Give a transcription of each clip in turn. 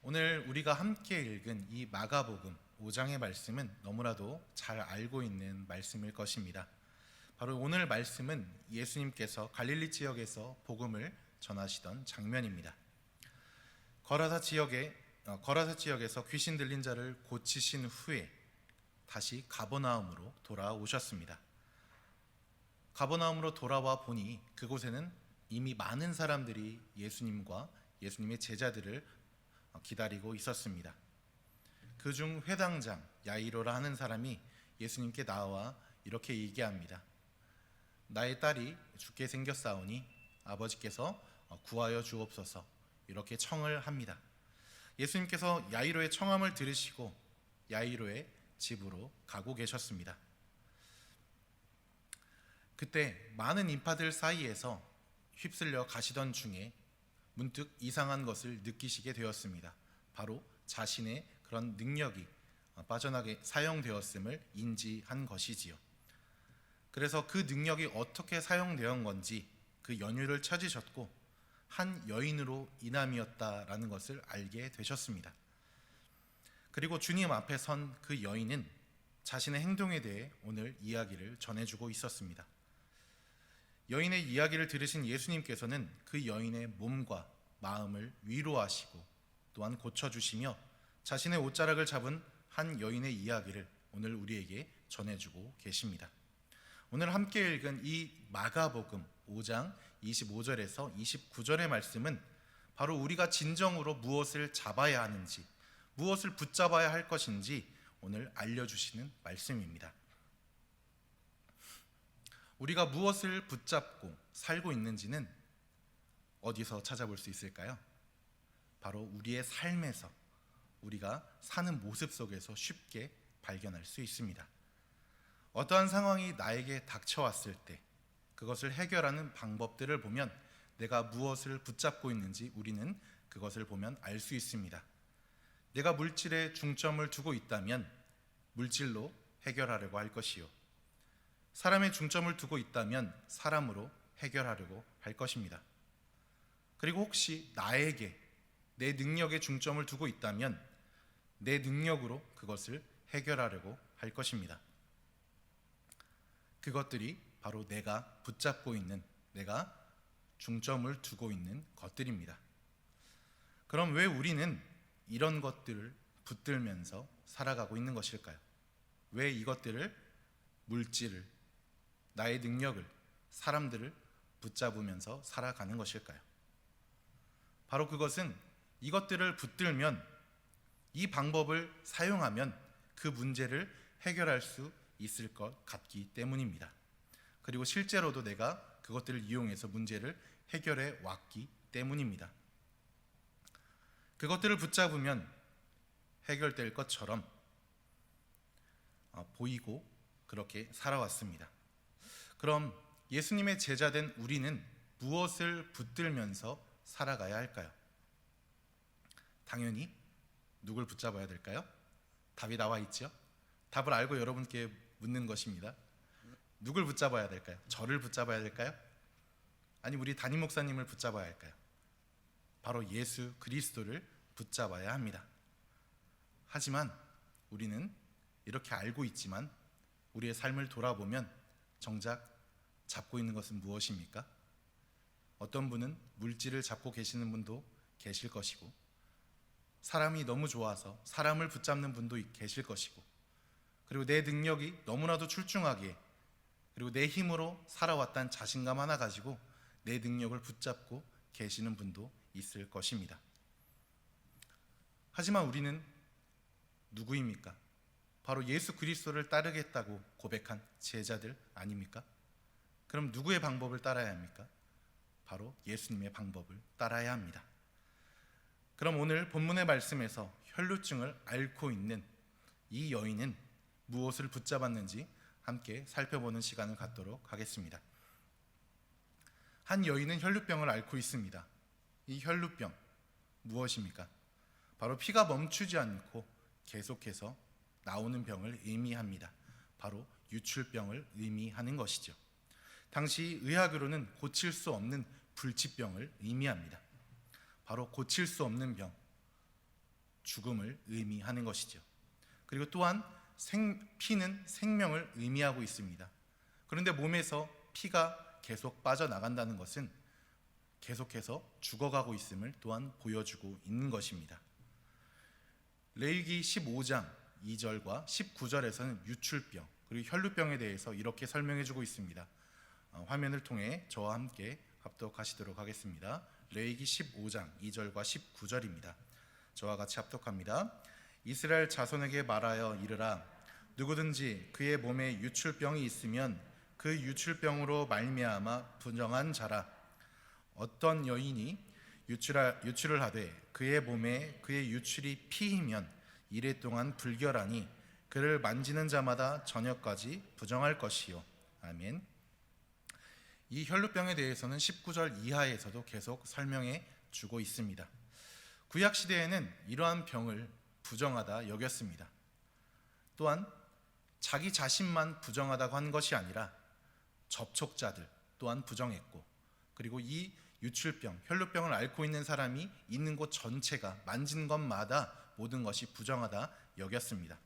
오늘 우리가 함께 읽은 이 마가복음 5장의 말씀은 너무나도 잘 알고 있는 말씀일 것입니다. 바로 오늘 말씀은 예수님께서 갈릴리 지역에서 복음을 전하시던 장면입니다. 거라사 지역에서 귀신 들린 자를 고치신 후에 다시 가버나움으로 돌아오셨습니다. 가버나움으로 돌아와 보니 그곳에는 이미 많은 사람들이 예수님과 예수님의 제자들을 기다리고 있었습니다. 그중 회당장 야이로라 하는 사람이 예수님께 나와 이렇게 얘기합니다. 나의 딸이 죽게 생겼사오니 아버지께서 구하여 주옵소서, 이렇게 청을 합니다. 예수님께서 야이로의 청함을 들으시고 야이로의 집으로 가고 계셨습니다. 그때 많은 인파들 사이에서 휩쓸려 가시던 중에 문득 이상한 것을 느끼시게 되었습니다. 바로 자신의 그런 능력이 빠져나게 사용되었음을 인지한 것이지요. 그래서 그 능력이 어떻게 사용되었던 건지 그 연유를 찾으셨고 한 여인으로 인함이었다라는 것을 알게 되셨습니다. 그리고 주님 앞에 선 그 여인은 자신의 행동에 대해 오늘 이야기를 전해주고 있었습니다. 여인의 이야기를 들으신 예수님께서는 그 여인의 몸과 마음을 위로하시고 또한 고쳐주시며 자신의 옷자락을 잡은 한 여인의 이야기를 오늘 우리에게 전해주고 계십니다. 오늘 함께 읽은 이 마가복음 5장 25절에서 29절의 말씀은 바로 우리가 진정으로 무엇을 잡아야 하는지, 무엇을 붙잡아야 할 것인지 오늘 알려주시는 말씀입니다. 우리가 무엇을 붙잡고 살고 있는지는 어디서 찾아볼 수 있을까요? 바로 우리의 삶에서, 우리가 사는 모습 속에서 쉽게 발견할 수 있습니다. 어떠한 상황이 나에게 닥쳐왔을 때 그것을 해결하는 방법들을 보면 내가 무엇을 붙잡고 있는지 우리는 그것을 보면 알 수 있습니다. 내가 물질에 중점을 두고 있다면 물질로 해결하려고 할 것이요, 사람에 중점을 두고 있다면 사람으로 해결하려고 할 것입니다. 그리고 혹시 나에게 내 능력에 중점을 두고 있다면 내 능력으로 그것을 해결하려고 할 것입니다. 그것들이 바로 내가 붙잡고 있는, 내가 중점을 두고 있는 것들입니다. 그럼 왜 우리는 이런 것들을 붙들면서 살아가고 있는 것일까요? 왜 이것들을, 물질을, 나의 능력을, 사람들을 붙잡으면서 살아가는 것일까요? 바로 그것은 이것들을 붙들면, 이 방법을 사용하면 그 문제를 해결할 수 있을 것 같기 때문입니다. 그리고 실제로도 내가 그것들을 이용해서 문제를 해결해 왔기 때문입니다. 그것들을 붙잡으면 해결될 것처럼 보이고 그렇게 살아왔습니다. 그럼 예수님의 제자된 우리는 무엇을 붙들면서 살아가야 할까요? 당연히 누굴 붙잡아야 될까요? 답이 나와 있죠? 답을 알고 여러분께 묻는 것입니다. 누굴 붙잡아야 될까요? 저를 붙잡아야 될까요? 아니 우리 담임 목사님을 붙잡아야 할까요? 바로 예수 그리스도를 붙잡아야 합니다. 하지만 우리는 이렇게 알고 있지만 우리의 삶을 돌아보면 정작 잡고 있는 것은 무엇입니까? 어떤 분은 물질을 잡고 계시는 분도 계실 것이고, 사람이 너무 좋아서 사람을 붙잡는 분도 계실 것이고, 그리고 내 능력이 너무나도 출중하기에, 그리고 내 힘으로 살아왔다는 자신감 하나 가지고 내 능력을 붙잡고 계시는 분도 있을 것입니다. 하지만 우리는 누구입니까? 바로 예수 그리스도를 따르겠다고 고백한 제자들 아닙니까? 그럼 누구의 방법을 따라야 합니까? 바로 예수님의 방법을 따라야 합니다. 그럼 오늘 본문의 말씀에서 혈루증을 앓고 있는 이 여인은 무엇을 붙잡았는지 함께 살펴보는 시간을 갖도록 하겠습니다. 한 여인은 혈루병을 앓고 있습니다. 이 혈루병 무엇입니까? 바로 피가 멈추지 않고 계속해서 나오는 병을 의미합니다. 바로 유출병을 의미하는 것이죠. 당시 의학으로는 고칠 수 없는 불치병을 의미합니다. 바로 고칠 수 없는 병, 죽음을 의미하는 것이죠. 그리고 또한 피는 생명을 의미하고 있습니다. 그런데 몸에서 피가 계속 빠져나간다는 것은 계속해서 죽어가고 있음을 또한 보여주고 있는 것입니다. 레위기 15장 2절과 19절에서는 유출병 그리고 혈루병에 대해서 이렇게 설명해주고 있습니다. 화면을 통해 저와 함께 합독하시도록 하겠습니다. 레위기 15장 2절과 19절입니다. 저와 같이 합독합니다. 이스라엘 자손에게 말하여 이르라. 누구든지 그의 몸에 유출병이 있으면 그 유출병으로 말미암아 부정한 자라. 어떤 여인이 유출을 하되 그의 몸에 그의 유출이 피이면 이래 동안 불결하니 그를 만지는 자마다 저녁까지 부정할 것이요. 아멘. 이 혈루병에 대해서는 19절 이하에서도 계속 설명해 주고 있습니다. 구약 시대에는 이러한 병을 부정하다 여겼습니다. 또한 자기 자신만 부정하다고 한 것이 아니라 접촉자들 또한 부정했고, 그리고 이 유출병, 혈루병을 앓고 있는 사람이 있는 곳 전체가 만진 것마다 모든 것이 부정하다 여겼습니다.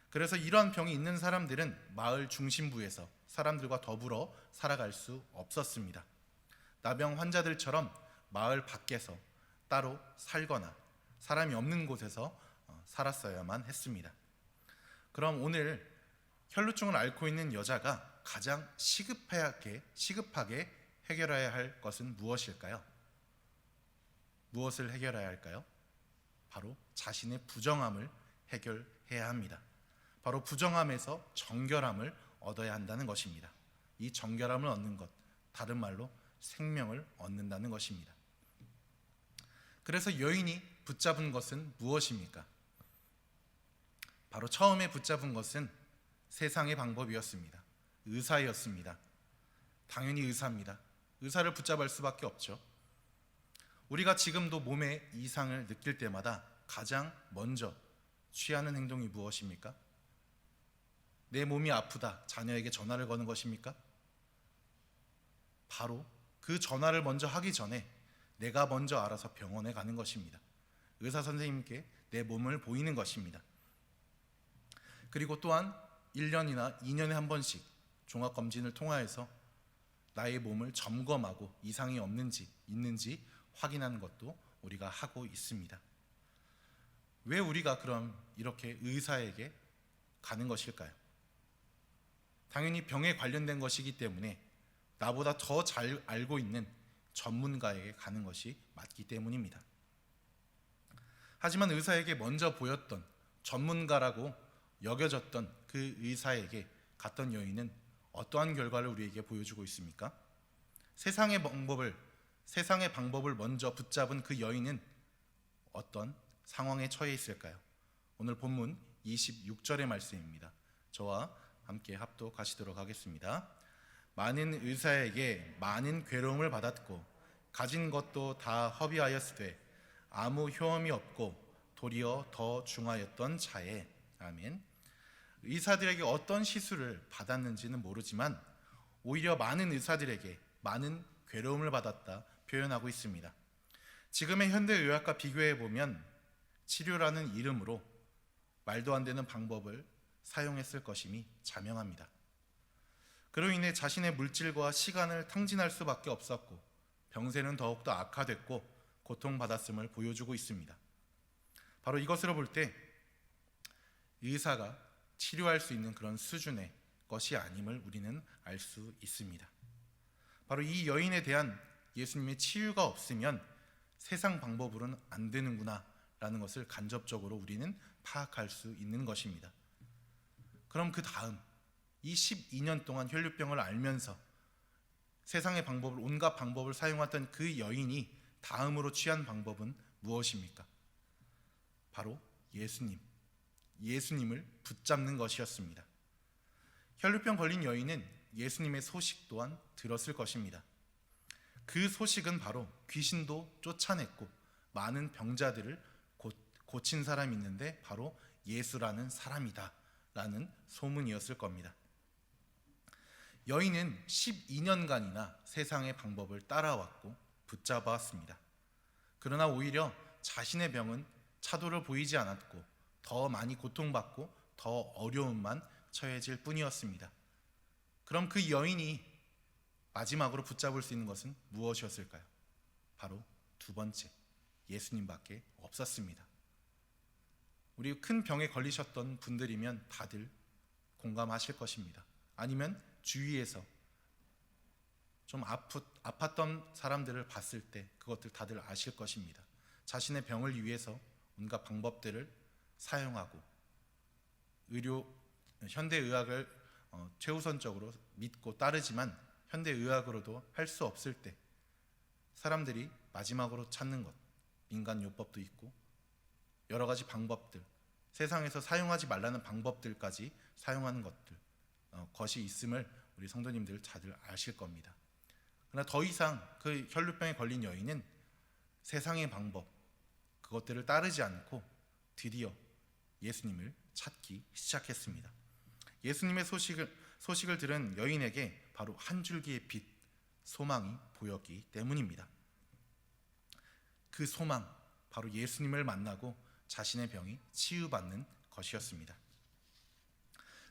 그래서 이러한 병이 있는 사람들은 마을 중심부에서 사람들과 더불어 살아갈 수 없었습니다. 나병 환자들처럼 마을 밖에서 따로 살거나 사람이 없는 곳에서 살았어야만 했습니다. 그럼 오늘 혈루증을 앓고 있는 여자가 가장 시급하게 해결해야 할 것은 무엇일까요? 무엇을 해결해야 할까요? 바로 자신의 부정함을 해결해야 합니다. 바로 부정함에서 정결함을 얻어야 한다는 것입니다. 이 정결함을 얻는 것, 다른 말로 생명을 얻는다는 것입니다. 그래서 여인이 붙잡은 것은 무엇입니까? 바로 처음에 붙잡은 것은 세상의 방법이었습니다. 의사였습니다. 당연히 의사입니다. 의사를 붙잡을 수밖에 없죠. 우리가 지금도 몸에 이상을 느낄 때마다 가장 먼저 취하는 행동이 무엇입니까? 내 몸이 아프다, 자녀에게 전화를 거는 것입니까? 바로 그 전화를 먼저 하기 전에 내가 먼저 알아서 병원에 가는 것입니다. 의사 선생님께 내 몸을 보이는 것입니다. 그리고 또한 1년이나 2년에 한 번씩 종합검진을 통하여서 나의 몸을 점검하고 이상이 없는지 있는지 확인하는 것도 우리가 하고 있습니다. 왜 우리가 그럼 이렇게 의사에게 가는 것일까요? 당연히 병에 관련된 것이기 때문에 나보다 더 잘 알고 있는 전문가에게 가는 것이 맞기 때문입니다. 하지만 의사에게 먼저 보였던, 전문가라고 여겨졌던 그 의사에게 갔던 여인은 어떠한 결과를 우리에게 보여주고 있습니까? 세상의 방법을 먼저 붙잡은 그 여인은 어떤 상황에 처해 있을까요? 오늘 본문 26절의 말씀입니다. 저와 함께 합독하시도록 하겠습니다. 많은 의사에게 많은 괴로움을 받았고 가진 것도 다 허비하였으되 아무 효험이 없고 도리어 더 중하였던 자에. 아멘. 의사들에게 어떤 시술을 받았는지는 모르지만 오히려 많은 의사들에게 많은 괴로움을 받았다 표현하고 있습니다. 지금의 현대의학과 비교해 보면 치료라는 이름으로 말도 안 되는 방법을 사용했을 것임이 자명합니다. 그로 인해 자신의 물질과 시간을 탕진할 수밖에 없었고 병세는 더욱더 악화됐고 고통받았음을 보여주고 있습니다. 바로 이것으로 볼 때 의사가 치료할 수 있는 그런 수준의 것이 아님을 우리는 알 수 있습니다. 바로 이 여인에 대한 예수님의 치유가 없으면 세상 방법으로는 안 되는구나 라는 것을 간접적으로 우리는 파악할 수 있는 것입니다. 그럼 그 다음 이 12년 동안 혈루병을 앓면서 세상의 온갖 방법을 사용했던 그 여인이 다음으로 취한 방법은 무엇입니까? 바로 예수님을 붙잡는 것이었습니다. 혈루병 걸린 여인은 예수님의 소식 또한 들었을 것입니다. 그 소식은 바로 귀신도 쫓아냈고 많은 병자들을 고친 사람이 있는데 바로 예수라는 사람이다 라는 소문이었을 겁니다. 여인은 12년간이나 세상의 방법을 따라왔고 붙잡아왔습니다. 그러나 오히려 자신의 병은 차도를 보이지 않았고 더 많이 고통받고 더 어려움만 처해질 뿐이었습니다. 그럼 그 여인이 마지막으로 붙잡을 수 있는 것은 무엇이었을까요? 바로 두 번째, 예수님밖에 없었습니다. 우리 큰 병에 걸리셨던 분들이면 다들 공감하실 것입니다. 아니면 주위에서 좀 아팠던 사람들을 봤을 때 그것들 다들 아실 것입니다. 자신의 병을 위해서 온갖 방법들을 사용하고 현대의학을 최우선적으로 믿고 따르지만 현대의학으로도 할 수 없을 때 사람들이 마지막으로 찾는 것, 민간요법도 있고 여러 가지 방법들, 세상에서 사용하지 말라는 방법들까지 사용하는 것이 있음을 우리 성도님들 다들 아실 겁니다. 그러나 더 이상 그 혈루병에 걸린 여인은 세상의 방법, 그것들을 따르지 않고 드디어 예수님을 찾기 시작했습니다. 예수님의 소식을 들은 여인에게 바로 한 줄기의 빛, 소망이 보였기 때문입니다. 그 소망, 바로 예수님을 만나고 자신의 병이 치유받는 것이었습니다.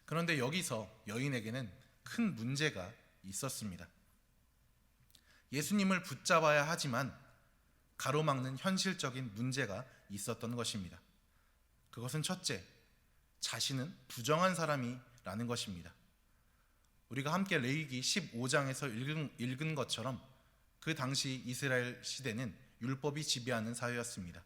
그런데 여기서 여인에게는 큰 문제가 있었습니다. 예수님을 붙잡아야 하지만 가로막는 현실적인 문제가 있었던 것입니다. 그것은 첫째, 자신은 부정한 사람이라는 것입니다. 우리가 함께 레위기 15장에서 읽은 것처럼 그 당시 이스라엘 시대는 율법이 지배하는 사회였습니다.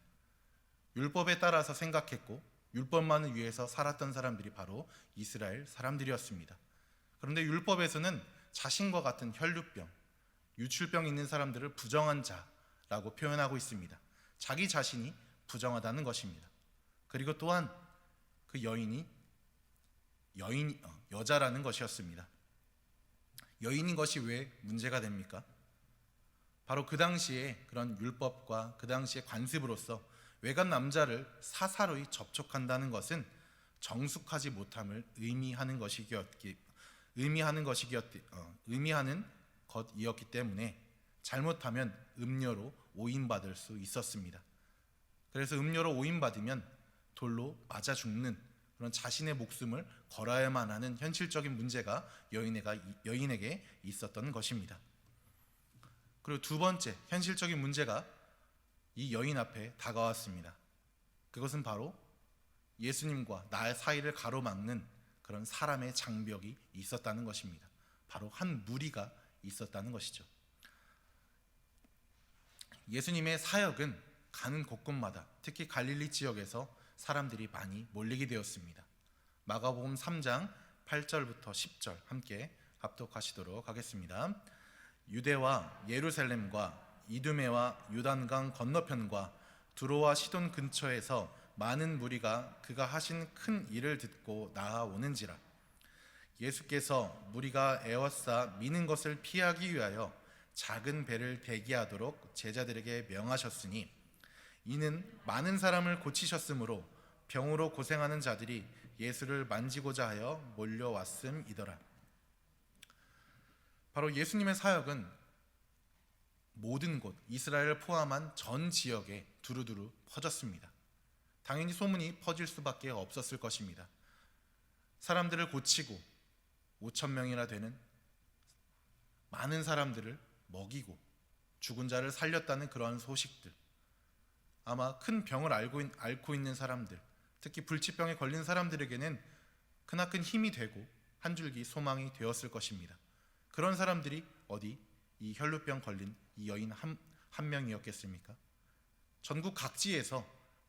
율법에 따라서 생각했고 율법만을 위해서 살았던 사람들이 바로 이스라엘 사람들이었습니다. 그런데 율법에서는 자신과 같은 혈루병, 유출병 있는 사람들을 부정한 자라고 표현하고 있습니다. 자기 자신이 부정하다는 것입니다. 그리고 또한 그 여인이 여자라는 것이었습니다. 여인인 것이 왜 문제가 됩니까? 바로 그 당시에 그런 율법과 그 당시의 관습으로서 외간 남자를 사사로이 접촉한다는 것은 정숙하지 못함을 의미하는 것이었기 때문에 잘못하면 음녀로 오인받을 수 있었습니다. 그래서 음녀로 오인받으면 돌로 맞아 죽는 그런 자신의 목숨을 걸어야만 하는 현실적인 문제가 여인에게 있었던 것입니다. 그리고 두 번째 현실적인 문제가 이 여인 앞에 다가왔습니다. 그것은 바로 예수님과 나의 사이를 가로막는 그런 사람의 장벽이 있었다는 것입니다. 바로 한 무리가 있었다는 것이죠. 예수님의 사역은 가는 곳곳마다 특히 갈릴리 지역에서 사람들이 많이 몰리게 되었습니다. 마가복음 3장 8절부터 10절 함께 합독하시도록 하겠습니다. 유대와 예루살렘과 이두메와 요단강 건너편과 두로와 시돈 근처에서 많은 무리가 그가 하신 큰 일을 듣고 나아오는지라. 예수께서 무리가 에워싸 미는 것을 피하기 위하여 작은 배를 대기하도록 제자들에게 명하셨으니 이는 많은 사람을 고치셨으므로 병으로 고생하는 자들이 예수를 만지고자 하여 몰려왔음이더라. 바로 예수님의 사역은 모든 곳, 이스라엘을 포함한 전 지역에 두루두루 퍼졌습니다. 당연히 소문이 퍼질 수밖에 없었을 것입니다. 사람들을 고치고 5,000명이나 되는 많은 사람들을 먹이고 죽은 자를 살렸다는 그러한 소식들, 아마 큰 병을 앓고 있는 사람들, 특히 불치병에 걸린 사람들에게는 크나큰 힘이 되고 한 줄기 소망이 되었을 것입니다. 그런 사람들이 어디 이 혈루병 걸린 이 여인 한 명이었겠습니까? 전국 각지에서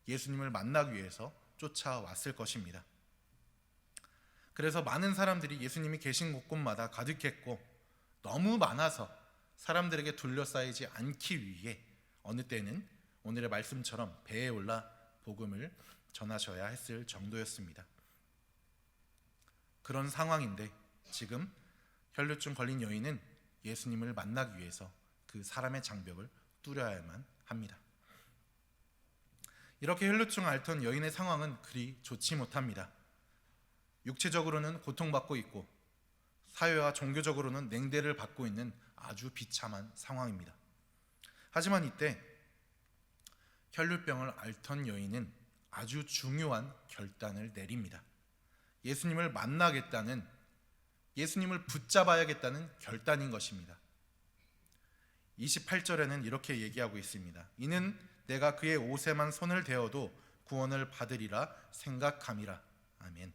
예수님을 만나기 위해서 쫓아왔을 것입니다. 그래서 많은 사람들이 예수님이 계신 곳곳마다 가득했고 너무 많아서 사람들에게 둘러싸이지 않기 위해 어느 때는 오늘의 말씀처럼 배에 올라 복음을 전하셔야 했을 정도였습니다. 그런 상황인데 지금 혈루증 걸린 여인은 예수님을 만나기 위해서 그 사람의 장벽을 뚫어야만 합니다. 이렇게 혈루증 앓던 여인의 상황은 그리 좋지 못합니다. 육체적으로는 고통받고 있고 사회와 종교적으로는 냉대를 받고 있는 아주 비참한 상황입니다. 하지만 이때 혈루병을 앓던 여인은 아주 중요한 결단을 내립니다. 예수님을 만나겠다는, 예수님을 붙잡아야겠다는 결단인 것입니다. 28절에는 이렇게 얘기하고 있습니다. 이는 내가 그의 옷에만 손을 대어도 구원을 받으리라 생각함이라. 아멘.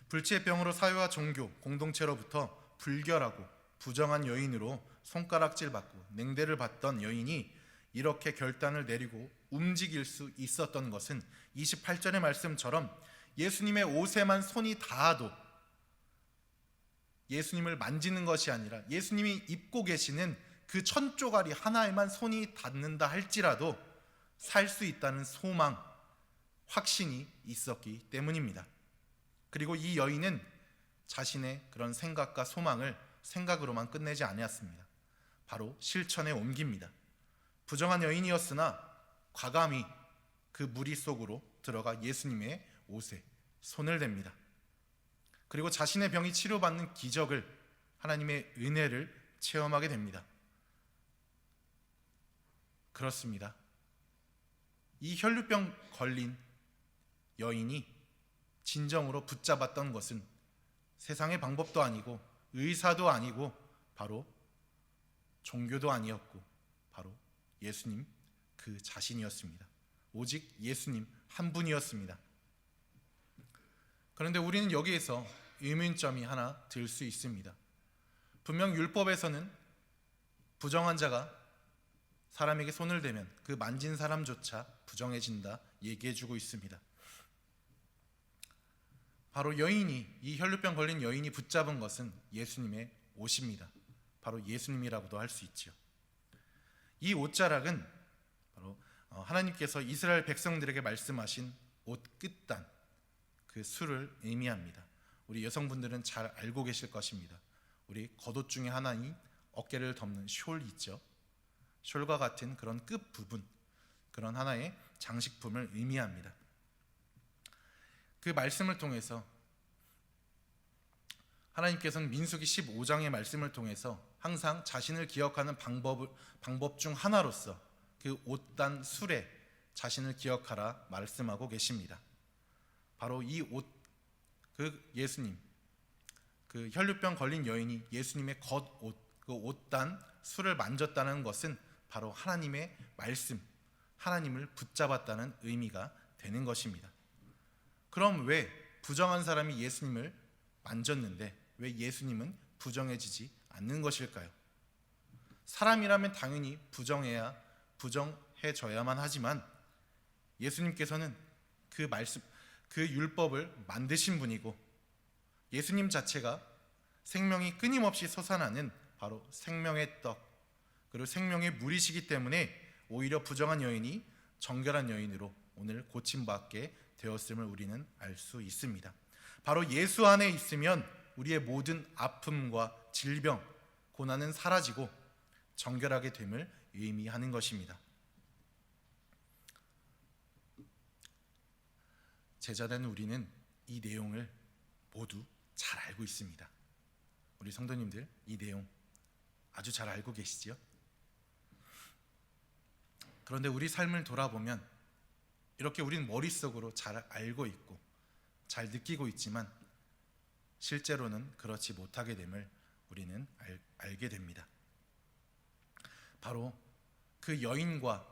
불치의 병으로 사회와 종교, 공동체로부터 불결하고 부정한 여인으로 손가락질 받고 냉대를 받던 여인이 이렇게 결단을 내리고 움직일 수 있었던 것은 28절의 말씀처럼 예수님의 옷에만 손이 닿아도, 예수님을 만지는 것이 아니라 예수님이 입고 계시는 그 천조가리 하나에만 손이 닿는다 할지라도 살 수 있다는 소망, 확신이 있었기 때문입니다. 그리고 이 여인은 자신의 그런 생각과 소망을 생각으로만 끝내지 아니었습니다. 바로 실천에 옮깁니다. 부정한 여인이었으나 과감히 그 무리 속으로 들어가 예수님의 옷에 손을 댑니다. 그리고 자신의 병이 치료받는 기적을, 하나님의 은혜를 체험하게 됩니다. 그렇습니다. 이 혈루병 걸린 여인이 진정으로 붙잡았던 것은 세상의 방법도 아니고 의사도 아니고 바로 종교도 아니었고 바로 예수님 그 자신이었습니다. 오직 예수님 한 분이었습니다. 그런데 우리는 여기에서 의문점이 하나 들 수 있습니다. 분명 율법에서는 부정한 자가 사람에게 손을 대면 그 만진 사람조차 부정해진다 얘기해주고 있습니다. 바로 이 혈루병 걸린 여인이 붙잡은 것은 예수님의 옷입니다. 바로 예수님이라고도 할 수 있지요. 이 옷자락은 바로 하나님께서 이스라엘 백성들에게 말씀하신 옷 끝단, 그 수를 의미합니다. 우리 여성분들은 잘 알고 계실 것입니다. 우리 겉옷 중에 하나인 어깨를 덮는 숄 있죠. 숄과 같은 그런 끝 부분, 그런 하나의 장식품을 의미합니다. 그 말씀을 통해서 하나님께서는 민수기 15장의 말씀을 통해서 항상 자신을 기억하는 방법 중 하나로서 그 옷단 술에 자신을 기억하라 말씀하고 계십니다. 바로 이 옷, 그 예수님, 그 혈루병 걸린 여인이 예수님의 겉옷, 그 옷단 술을 만졌다는 것은 바로 하나님의 말씀, 하나님을 붙잡았다는 의미가 되는 것입니다. 그럼 왜 부정한 사람이 예수님을 만졌는데 왜 예수님은 부정해지지 않는 것일까요? 사람이라면 당연히 부정해져야만 하지만 예수님께서는 그 말씀, 그 율법을 만드신 분이고 예수님 자체가 생명이 끊임없이 솟아나는 바로 생명의 떡, 그리고 생명의 물이시기 때문에 오히려 부정한 여인이 정결한 여인으로 오늘 고침받게 되었음을 우리는 알 수 있습니다. 바로 예수 안에 있으면 우리의 모든 아픔과 질병, 고난은 사라지고 정결하게 됨을 의미하는 것입니다. 제자된 우리는 이 내용을 모두 잘 알고 있습니다. 우리 성도님들 이 내용 아주 잘 알고 계시지요? 그런데 우리 삶을 돌아보면 이렇게 우리는 머릿속으로 잘 알고 있고 잘 느끼고 있지만 실제로는 그렇지 못하게 됨을 우리는 알게 됩니다. 바로 그 여인과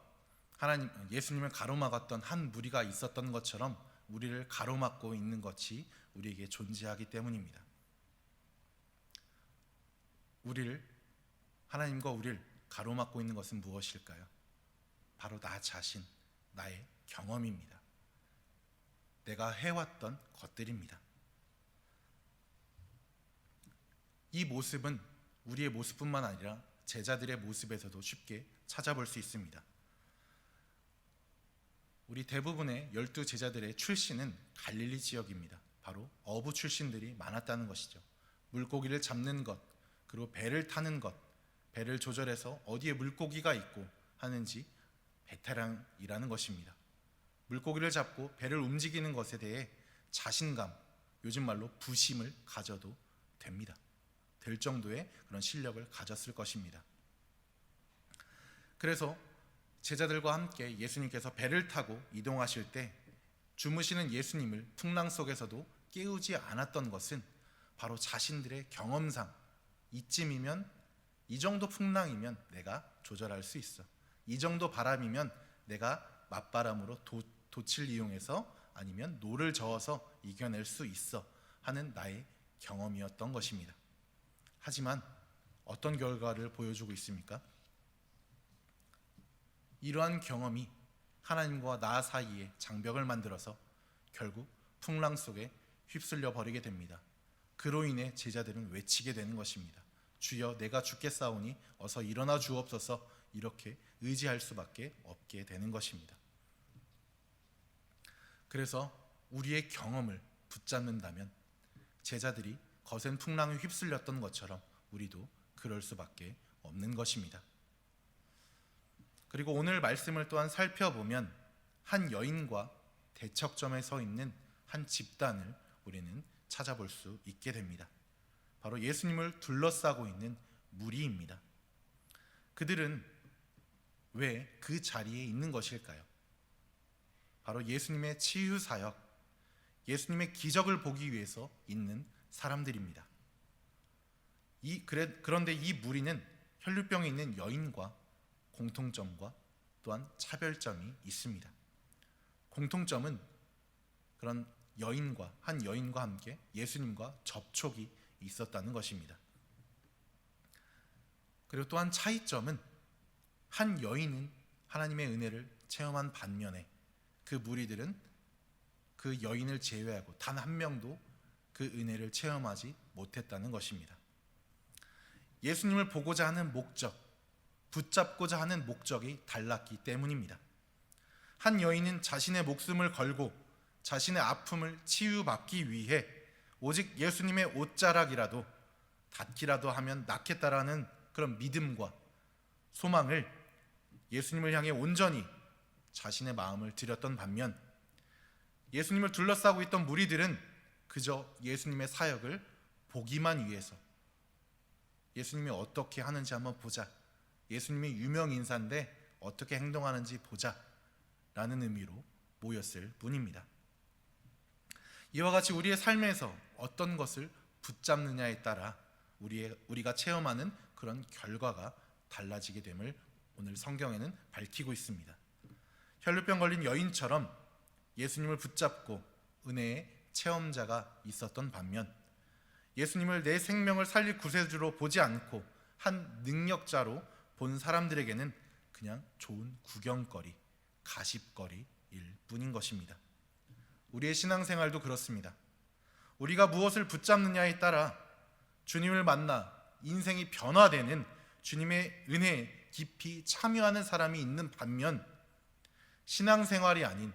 예수님을 가로막았던 한 무리가 있었던 것처럼 우리를 가로막고 있는 것이 우리에게 존재하기 때문입니다. 하나님과 우리를 가로막고 있는 것은 무엇일까요? 바로 나 자신, 나의 경험입니다. 내가 해왔던 것들입니다. 이 모습은 우리의 모습뿐만 아니라 제자들의 모습에서도 쉽게 찾아볼 수 있습니다. 우리 대부분의 12제자들의 출신은 갈릴리 지역입니다. 바로 어부 출신들이 많았다는 것이죠. 물고기를 잡는 것, 그리고 배를 타는 것, 배를 조절해서 어디에 물고기가 있고 하는지 베테랑이라는 것입니다. 물고기를 잡고 배를 움직이는 것에 대해 자신감, 요즘 말로 부심을 가져도 됩니다. 될 정도의 그런 실력을 가졌을 것입니다. 그래서 제자들과 함께 예수님께서 배를 타고 이동하실 때 주무시는 예수님을 풍랑 속에서도 깨우지 않았던 것은 바로 자신들의 경험상 이쯤이면, 이 정도 풍랑이면 내가 조절할 수 있어, 이 정도 바람이면 내가 맞바람으로 돛을 이용해서 아니면 노를 저어서 이겨낼 수 있어 하는 나의 경험이었던 것입니다. 하지만 어떤 결과를 보여주고 있습니까? 이러한 경험이 하나님과 나 사이에 장벽을 만들어서 결국 풍랑 속에 휩쓸려 버리게 됩니다. 그로 인해 제자들은 외치게 되는 것입니다. 주여, 내가 죽겠사오니 어서 일어나 주옵소서. 이렇게 의지할 수밖에 없게 되는 것입니다. 그래서 우리의 경험을 붙잡는다면 제자들이 거센 풍랑에 휩쓸렸던 것처럼 우리도 그럴 수밖에 없는 것입니다. 그리고 오늘 말씀을 또한 살펴보면 한 여인과 대척점에 서 있는 한 집단을 우리는 찾아볼 수 있게 됩니다. 바로 예수님을 둘러싸고 있는 무리입니다. 그들은 왜 그 자리에 있는 것일까요? 바로 예수님의 치유 사역, 예수님의 기적을 보기 위해서 있는 사람들입니다. 그런데 이 무리는 혈루병이 있는 여인과 공통점과 또한 차별점이 있습니다. 공통점은 그런 한 여인과 함께 예수님과 접촉이 있었다는 것입니다. 그리고 또한 차이점은 한 여인은 하나님의 은혜를 체험한 반면에 그 무리들은 그 여인을 제외하고 단 한 명도 그 은혜를 체험하지 못했다는 것입니다. 예수님을 보고자 하는 목적, 붙잡고자 하는 목적이 달랐기 때문입니다. 한 여인은 자신의 목숨을 걸고 자신의 아픔을 치유받기 위해 오직 예수님의 옷자락이라도 닿기라도 하면 낫겠다라는 그런 믿음과 소망을 예수님을 향해 온전히 자신의 마음을 드렸던 반면, 예수님을 둘러싸고 있던 무리들은 그저 예수님의 사역을 보기만 위해서 예수님이 어떻게 하는지 한번 보자, 예수님이 유명 인사인데 어떻게 행동하는지 보자 라는 의미로 모였을 뿐입니다. 이와 같이 우리의 삶에서 어떤 것을 붙잡느냐에 따라 우리가 체험하는 그런 결과가 달라지게 됨을 오늘 성경에는 밝히고 있습니다. 혈루병 걸린 여인처럼 예수님을 붙잡고 은혜의 체험자가 있었던 반면, 예수님을 내 생명을 살릴 구세주로 보지 않고 한 능력자로 본 사람들에게는 그냥 좋은 구경거리, 가십거리일 뿐인 것입니다. 우리의 신앙생활도 그렇습니다. 우리가 무엇을 붙잡느냐에 따라 주님을 만나 인생이 변화되는 주님의 은혜에 깊이 참여하는 사람이 있는 반면, 신앙생활이 아닌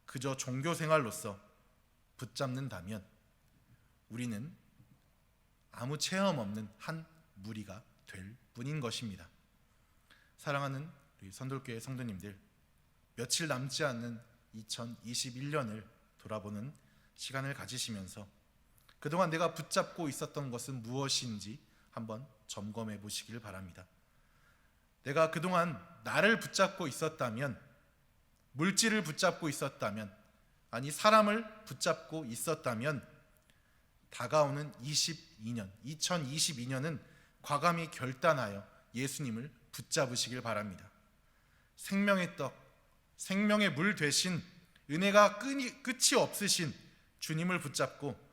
그저 종교생활로서 붙잡는다면 우리는 아무 체험 없는 한 무리가 될 뿐인 것입니다. 사랑하는 우리 선돌교회 성도님들, 며칠 남지 않는 2021년을 돌아보는 시간을 가지시면서 그동안 내가 붙잡고 있었던 것은 무엇인지 한번 점검해 보시길 바랍니다. 내가 그동안 나를 붙잡고 있었다면, 물질을 붙잡고 있었다면, 아니 사람을 붙잡고 있었다면 다가오는 2022년은 과감히 결단하여 예수님을 붙잡으시길 바랍니다. 생명의 떡, 생명의 물 되신 은혜가 끝이 없으신 주님을 붙잡고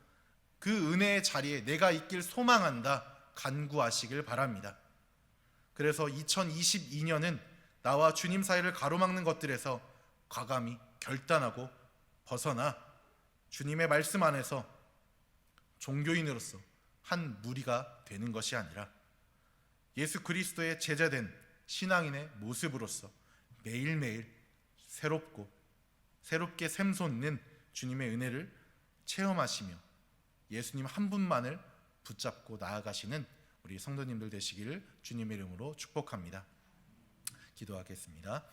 그 은혜의 자리에 내가 있길 소망한다 간구하시길 바랍니다. 그래서 2022년은 나와 주님 사이를 가로막는 것들에서 과감히 결단하고 벗어나 주님의 말씀 안에서 종교인으로서 한 무리가 되는 것이 아니라 예수 그리스도의 제자된 신앙인의 모습으로서 매일매일 새롭게 샘솟는 주님의 은혜를 체험하시며 예수님 한 분만을 붙잡고 나아가시는 우리 성도님들 되시기를 주님의 이름으로 축복합니다. 기도하겠습니다.